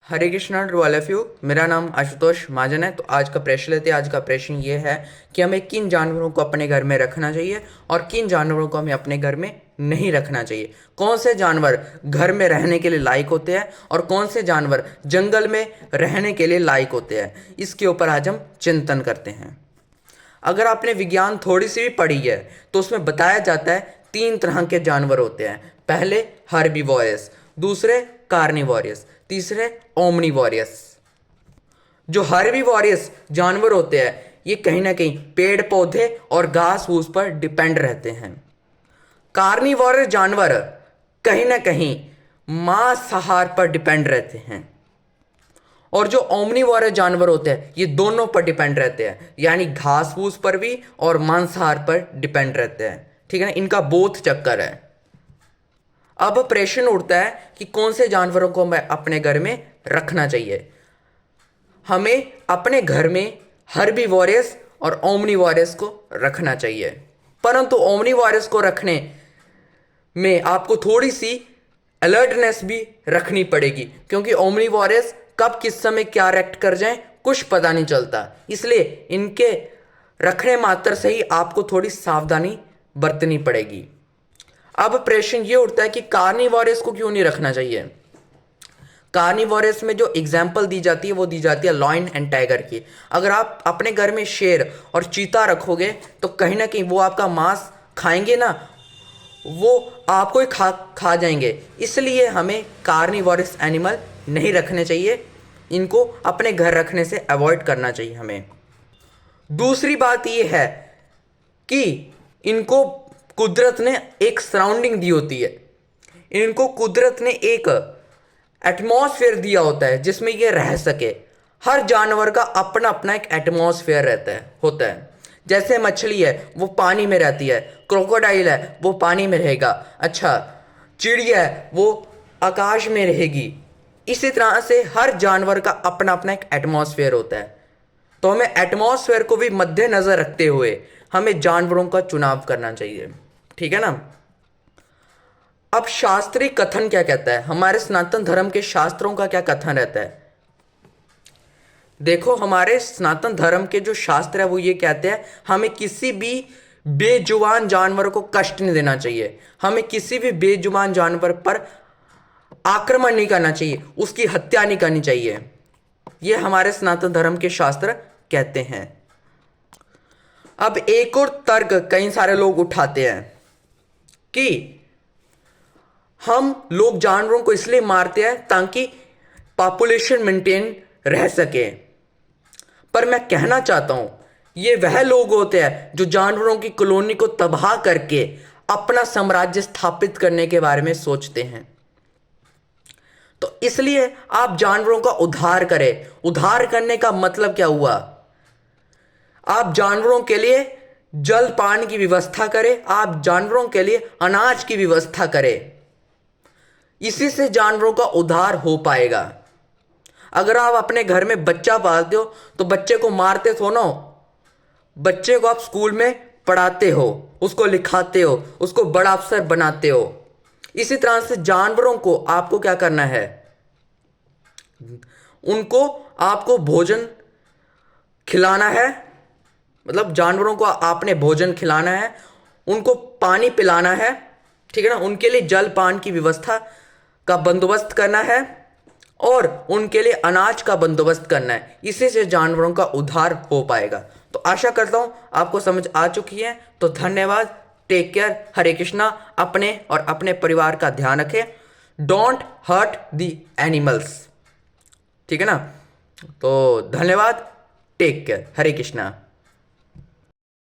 Hare Krishna to all of you. मेरा नाम आशुतोष महाजन है। तो आज का प्रश्न लेते हैं। आज का प्रश्न ये है कि हमें किन जानवरों को अपने घर में रखना चाहिए और किन जानवरों को हमें अपने घर में नहीं रखना चाहिए। कौन से जानवर घर में रहने के लिए लायक होते हैं और कौन से जानवर जंगल में रहने के लिए लायक होते हैं, इसके ऊपर आज हम चिंतन करते हैं। अगर आपने विज्ञान थोड़ी सी भी पढ़ी है तो उसमें बताया जाता है 3 तरह के जानवर होते हैं। पहले हर्बीवोरस, दूसरे कार्निवोरस, तीसरे ओमनीवोरस। जो हर्बीवोरस जानवर होते हैं ये कहीं ना कहीं पेड़ पौधे और घास फूस पर डिपेंड रहते हैं। कार्निवोरस जानवर कहीं ना कहीं मांसाहार पर डिपेंड रहते हैं और जो ओमनीवोरस जानवर होते हैं ये दोनों पर डिपेंड रहते हैं, यानी घास फूस पर भी और मांसाहार पर डिपेंड रहते हैं। ठीक है ना, इनका बोथ चक्कर है। अब प्रश्न उठता है कि कौन से जानवरों को हमें अपने घर में रखना चाहिए। हमें अपने घर में हर्बीवोरस और ओमनीवोरस को रखना चाहिए, परंतु ओमनीवोरस को रखने में आपको थोड़ी सी अलर्टनेस भी रखनी पड़ेगी, क्योंकि ओमनीवोरस कब किस समय क्या रिएक्ट कर जाए कुछ पता नहीं चलता। इसलिए इनके रखने मात्र से ही आपको थोड़ी सावधानी बरतनी पड़ेगी। अब प्रश्न ये उठता है कि कार्निवोरस को क्यों नहीं रखना चाहिए। कार्निवोरस में जो एग्जाम्पल दी जाती है वो दी जाती है लॉयन एंड टाइगर की। अगर आप अपने घर में शेर और चीता रखोगे तो कहीं ना कहीं वो आपका मांस खाएंगे ना, वो आपको ही खा जाएंगे। इसलिए हमें कार्निवोरस एनिमल नहीं रखने चाहिए, इनको अपने घर रखने से अवॉइड करना चाहिए हमें। दूसरी बात ये है कि इनको कुदरत ने एक सराउंडिंग दी होती है, इनको कुदरत ने एक एटमॉस्फेयर दिया होता है जिसमें ये रह सके। हर जानवर का अपना अपना एक एटमॉस्फेयर होता है। जैसे मछली है वो पानी में रहती है, क्रोकोडाइल है वो पानी में रहेगा, अच्छा चिड़िया है वो आकाश में रहेगी। इसी तरह से हर जानवर का अपना अपना एक एटमॉस्फेयर होता है। तो हमें एटमॉस्फेयर को भी मद्देनजर रखते हुए हमें जानवरों का चुनाव करना चाहिए। ठीक है ना। अब शास्त्रीय कथन क्या कहता है, हमारे सनातन धर्म के शास्त्रों का क्या कथन रहता है। देखो, हमारे सनातन धर्म के जो शास्त्र है वो ये कहते हैं हमें किसी भी बेजुबान जानवर को कष्ट नहीं देना चाहिए, हमें किसी भी बेजुबान जानवर पर आक्रमण नहीं करना चाहिए, उसकी हत्या नहीं करनी चाहिए। ये हमारे सनातन धर्म के शास्त्र कहते हैं। अब एक और तर्क कई सारे लोग उठाते हैं कि हम लोग जानवरों को इसलिए मारते हैं ताकि पॉपुलेशन मेंटेन रह सके। पर मैं कहना चाहता हूं ये वह लोग होते हैं जो जानवरों की कॉलोनी को तबाह करके अपना साम्राज्य स्थापित करने के बारे में सोचते हैं। तो इसलिए आप जानवरों का उद्धार करें। उद्धार करने का मतलब क्या हुआ, आप जानवरों के लिए जल पान की व्यवस्था करें, आप जानवरों के लिए अनाज की व्यवस्था करें। इसी से जानवरों का उद्धार हो पाएगा। अगर आप अपने घर में बच्चा पालते हो तो बच्चे को मारते थो ना, बच्चे को आप स्कूल में पढ़ाते हो, उसको लिखाते हो, उसको बड़ा अफसर बनाते हो। इसी तरह से जानवरों को आपको क्या करना है, उनको आपको भोजन खिलाना है, मतलब जानवरों को आपने भोजन खिलाना है, उनको पानी पिलाना है। ठीक है ना, उनके लिए जल पान की व्यवस्था का बंदोबस्त करना है और उनके लिए अनाज का बंदोबस्त करना है। इसी से जानवरों का उद्धार हो पाएगा। तो आशा करता हूं आपको समझ आ चुकी है। तो धन्यवाद, टेक केयर, हरे कृष्णा। अपने और अपने परिवार का ध्यान रखें, डोंट हर्ट द एनिमल्स। ठीक है ना, तो धन्यवाद, टेक केयर, हरे कृष्णा।